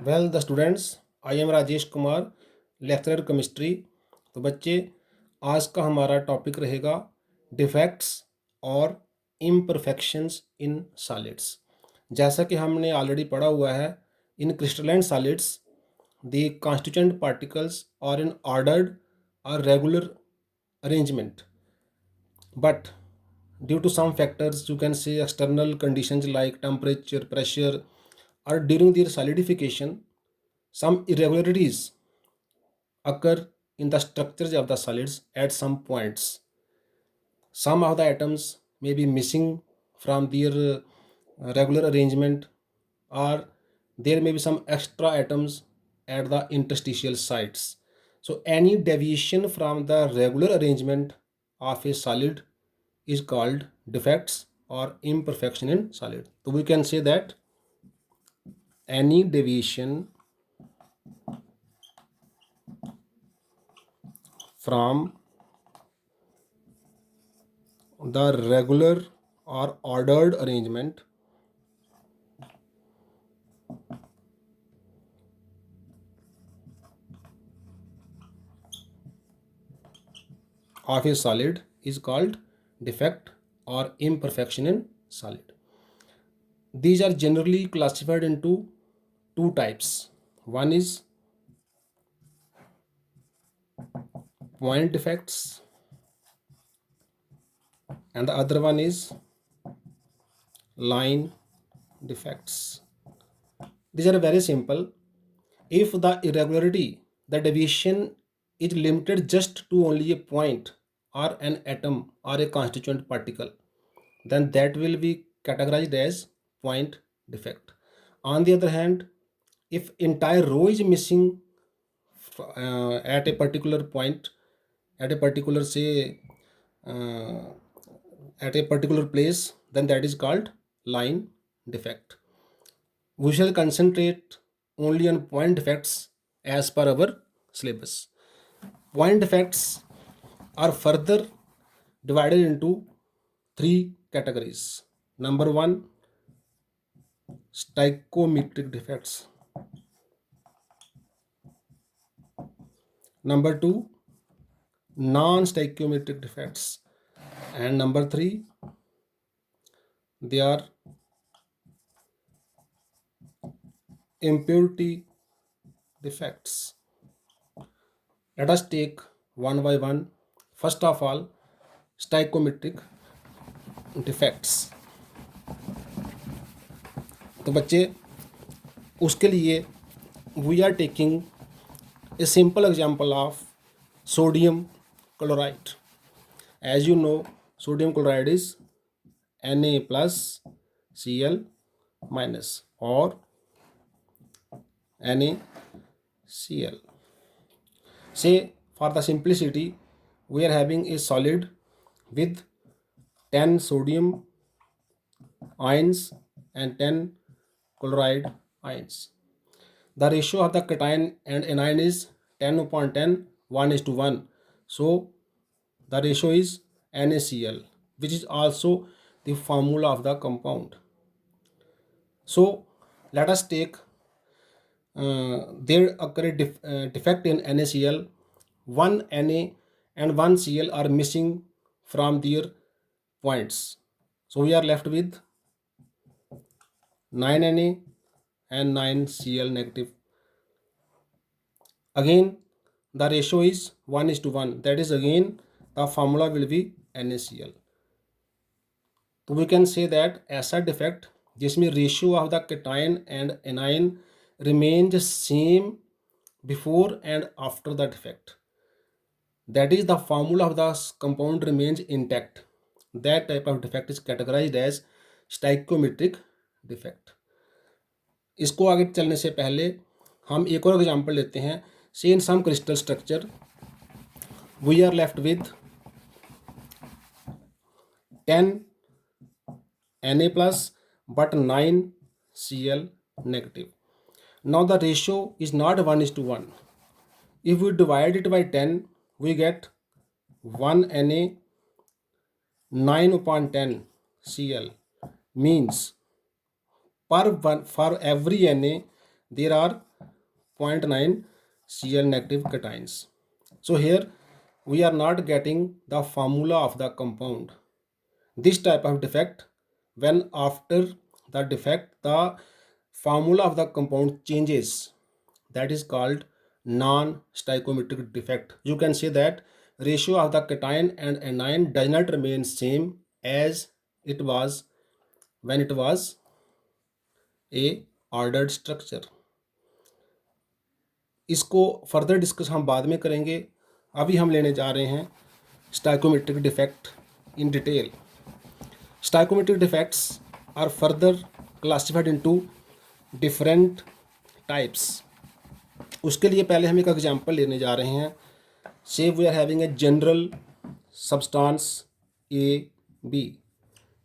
Well the students, I am Rajesh Kumar, lecturer chemistry. तो बच्चे, आज का हमारा टॉपिक रहेगा डिफेक्ट्स और इम्परफेक्शंस इन सॉलिड्स। जैसा कि हमने ऑलरेडी पढ़ा हुआ है, in crystalline solids the constituent particles are in ordered और regular arrangement, but due to some factors, you can say external conditions like temperature, pressure, or during their solidification, some irregularities occur in the structures of the solids at some points. Some of the atoms may be missing from their regular arrangement, or there may be some extra atoms at the interstitial sites. So, any deviation from the regular arrangement of a solid is called defects or imperfection in solid. So, we can say that any deviation from the regular or ordered arrangement of a solid is called defect or imperfection in solid. These are generally classified into two types. One is point defects and the other one is line defects. These are very simple. If the irregularity, the deviation is limited just to only a point or an atom or a constituent particle, then that will be categorized as point defect. On the other hand, if entire row is missing at a particular point, at a particular say uh, at a particular place, then that is called line defect. We shall concentrate only on point defects as per our syllabus. Point defects are further divided into three categories. Number one, stoichiometric defects. Number two, non-stoichiometric defects. And number three, they are impurity defects. Let us take one by one. First of all, stoichiometric defects. तो बच्चे, उसके लिए we are taking a simple example of sodium chloride. As you know, sodium chloride is Na plus Cl minus or NaCl. Say for the simplicity, we are having a solid with 10 sodium ions and 10 chloride ions. The ratio of the cation and anion is 10 upon 10, 1 is to 1. So the ratio is NaCl, which is also the formula of the compound. So let us take there occur a defect in NaCl. One Na and one Cl are missing from their points. So we are left with 9 Na and 9 Cl negative. Again, the ratio is 1 is to 1. That is, again, the formula will be NaCl. So we can say that ऐसा defect जिसमें ratio of the cation and anion remains same before and after the defect. That is, the formula of the compound remains intact. That type of defect is categorized as stoichiometric defect. इसको आगे चलने से पहले हम एक और example लेते हैं. Say in some crystal structure, we are left with 10 Na plus but 9 Cl negative. Now the ratio is not 1 is to 1. If we divide it by 10, we get 1 Na 9 upon 10 Cl, means for every Na there are 0.9 Cl negative cations. So here we are not getting the formula of the compound. This type of defect, when after the defect the formula of the compound changes, that is called non-stoichiometric defect. You can say that ratio of the cation and anion does not remain same as it was when it was a ordered structure. इसको further discuss हम बाद में करेंगे. अभी हम लेने जा रहे हैं stoichiometric defect in detail. Stoichiometric defects are further classified into different types. उसके लिए पहले हम एक एग्जांपल लेने जा रहे हैं. Say we are having a general substance A B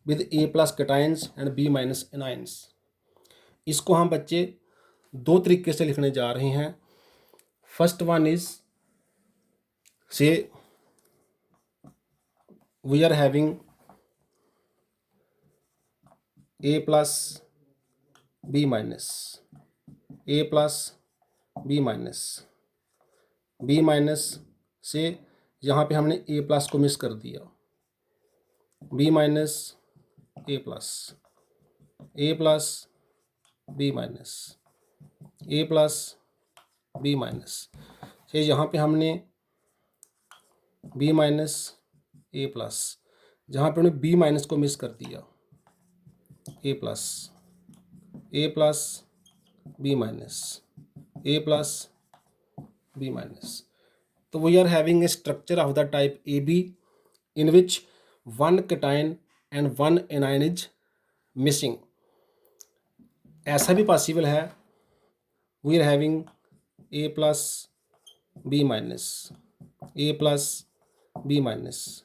with A plus cations and B minus anions. इसको हम बच्चे दो तरीके से लिखने जा रहे हैं. First one is say we are having A plus B minus, A plus B minus, B minus से यहाँ पे हमने ए प्लस को मिस कर दिया, B minus A plus, A plus B minus, A plus B minus से यहाँ पे हमने बी माइनस ए प्लस, जहाँ पे हमने बी माइनस को मिस कर दिया, A plus B minus, A plus B minus. तो we are having a structure of the type A B in which one cation and one anion is missing. ऐसा भी possible है. We are having A plus B minus, A plus B minus,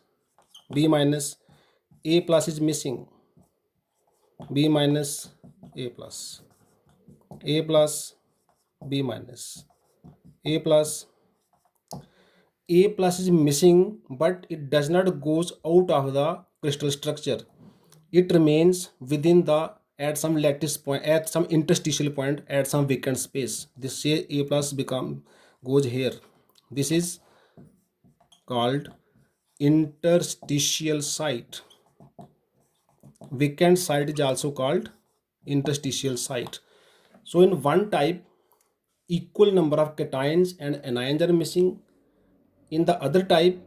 B minus, A plus is missing, B minus A plus, A plus B minus, A plus is missing, but it does not goes out of the crystal structure. It remains within the at some lattice point, at some interstitial point, at some vacant space. This say A plus goes here. This is called interstitial site. Vacant site is also called interstitial site. So in one type, equal number of cations and anions are missing. In the other type,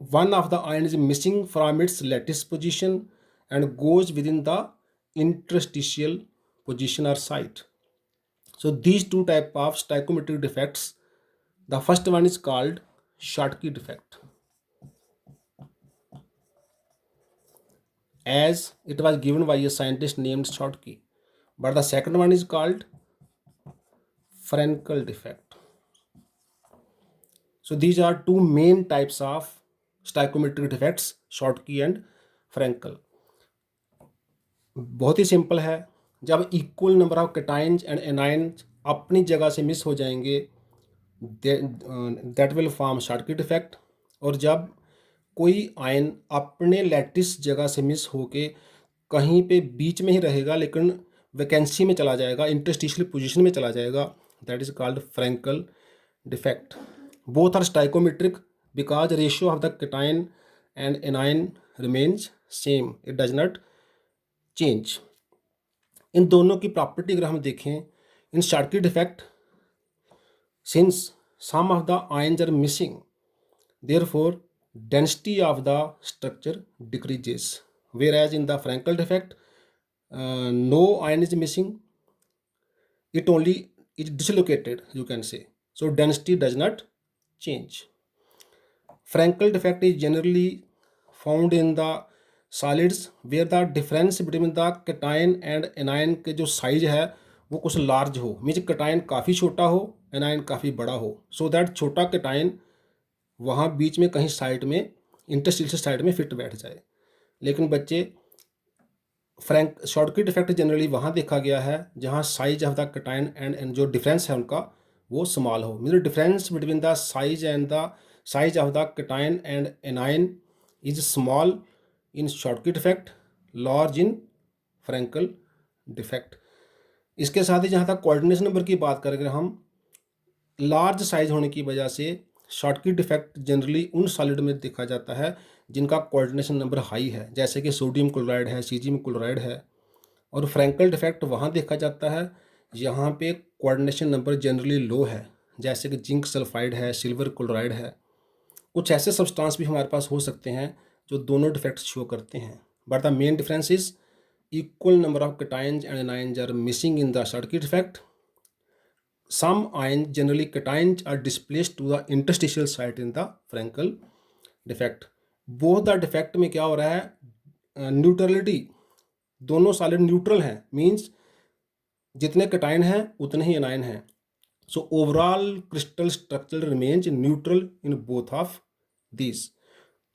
one of the ion is missing from its lattice position and goes within the interstitial position or site. So these two type of stoichiometric defects. The first one is called Schottky defect, as it was given by a scientist named Schottky. But the second one is called Frenkel defect. So these are two main types of stoichiometric defects, Schottky and Frenkel. बहुत ही simple है. जब equal number of cations and anions अपनी जगह से miss हो जाएंगे, that will form Schottky defect. और जब कोई आयन अपने लैटिस जगह से मिस होके कहीं पे बीच में ही रहेगा लेकिन वैकेंसी में चला जाएगा, इंटरस्टिशियल पोजीशन में चला जाएगा, that is called Frenkel defect. Both are stoichiometric because ratio of the cation and anion remains same. It does not change. इन दोनों की प्रॉपर्टी अगर हम देखें, इन Schottky defect, since some of the ions are missing, therefore density of the structure decreases. Whereas in the Frenkel defect, no ion is missing, it only is dislocated, you can say. So density does not change. Frenkel defect is generally found in the solids where the difference between the cation and anion के जो size है वो कुछ large हो, means cation काफ़ी छोटा हो, anion काफ़ी बड़ा हो, सो दैट छोटा कैटायन वहाँ बीच में कहीं साइड में इंटरस्टिशियल साइड में फिट बैठ जाए. लेकिन बच्चे Schottky डिफेक्ट जनरली वहाँ देखा गया है जहाँ size of the cation and जो डिफरेंस है उनका वो स्मॉल हो. Mean difference between the size and the size of the cation and anion is small in Schottky defect, large in Frenkel defect. इसके साथ ही जहाँ तक कोऑर्डिनेशन नंबर की बात करेंगे हम, लार्ज साइज होने की वजह से शॉर्टकी डिफेक्ट जनरली उन सॉलिड में देखा जाता है जिनका कोऑर्डिनेशन नंबर हाई है, जैसे कि सोडियम क्लोराइड है, सीजियम क्लोराइड है। और फ्रैंकल डिफेक्ट वहाँ देखा जाता है यहाँ पे कोऑर्डिनेशन नंबर जनरली लो है, जैसे कि जिंक सल्फाइड है, सिल्वर क्लोराइड है। कुछ ऐसे सब्सटेंस भी हमारे पास हो सकते हैं जो दोनों डिफेक्ट्स शो करते हैं, but the main difference is equal number of cations and anions are missing in the Schottky defect. Some ions, generally cations, are displaced to the interstitial site in the Frankel defect. Both the defect में क्या हो रहा है, neutrality, दोनों solid neutral हैं, means जितने कटाइन हैं उतने ही एनायन हैं। So overall crystal structure remains neutral in both of these.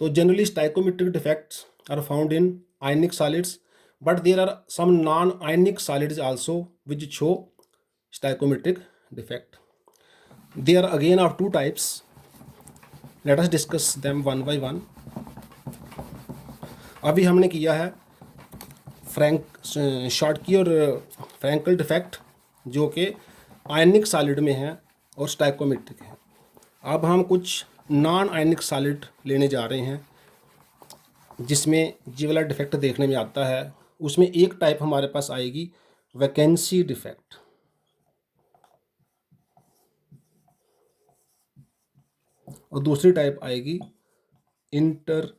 तो generally stoichiometric defects are found in ionic solids, but there are some non-ionic solids also which show stoichiometric defect. There are again of two types. Let us discuss them one by one. अभी हमने किया है Schottky और Frenkel defect जो कि आयनिक solid में है और स्टाइकोमेट्रिक है। अब हम कुछ नॉन आयनिक सॉलिड लेने जा रहे हैं जिसमें ये वाला डिफेक्ट देखने में आता है। उसमें एक टाइप हमारे पास आएगी वैकेंसी डिफेक्ट, और दूसरी टाइप आएगी इंटरस्टिशियल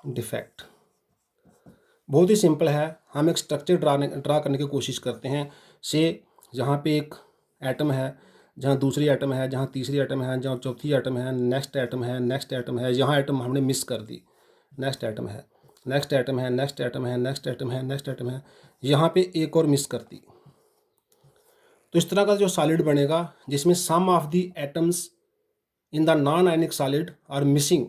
डिफेक्ट। बहुत ही सिंपल है, हम एक स्ट्रक्चर ड्रा करने की कोशिश करते हैं। से जहाँ पे एक एटम है, जहाँ दूसरी एटम है, जहाँ तीसरी एटम है, जहाँ चौथी एटम है, नेक्स्ट एटम है, नेक्स्ट एटम है, यहाँ एटम हमने मिस कर दी, नेक्स्ट एटम है, नेक्स्ट एटम है, नेक्स्ट एटम है, नेक्स्ट एटम है, नेक्स्ट एटम है, यहाँ पे एक और मिस कर दी। तो इस तरह का जो सॉलिड बनेगा जिसमें some of the atoms in the non ionic solid are missing,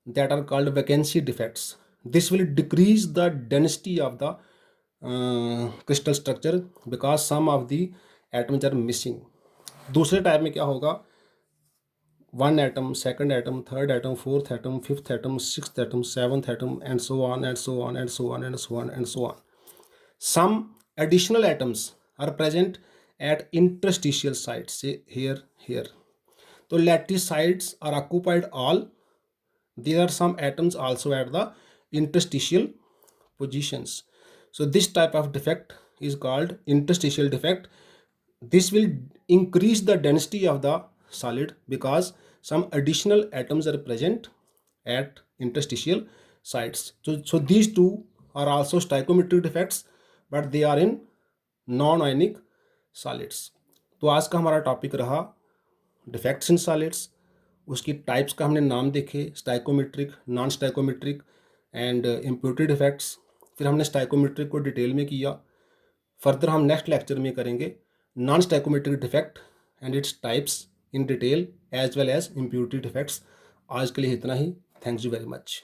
that are called vacancy defects. This will decrease the density of the crystal structure because some of the atoms are missing. दूसरे type में क्या होगा, one atom, second atom, third atom, fourth atom, fifth atom, sixth atom, seventh atom, and so on and so on and so on and so on and so on. Some additional atoms are present at interstitial sites, say here. So lattice sites are occupied all. There are some atoms also at the interstitial positions. So this type of defect is called interstitial defect. This will increase the density of the solid because some additional atoms are present at interstitial sites. So these two are also stoichiometric defects, but they are in non-ionic solids. तो आज का हमारा topic रहा defects in solids, उसकी types का हमने नाम देखे, stoichiometric, non stoichiometric and impurity defects. फिर हमने स्टाइकोमेट्रिक को डिटेल में किया। फर्दर हम नेक्स्ट लेक्चर में करेंगे non stoichiometric defect and its types in detail as well as impurity defects. आज के लिए इतना ही। Thanks you very much.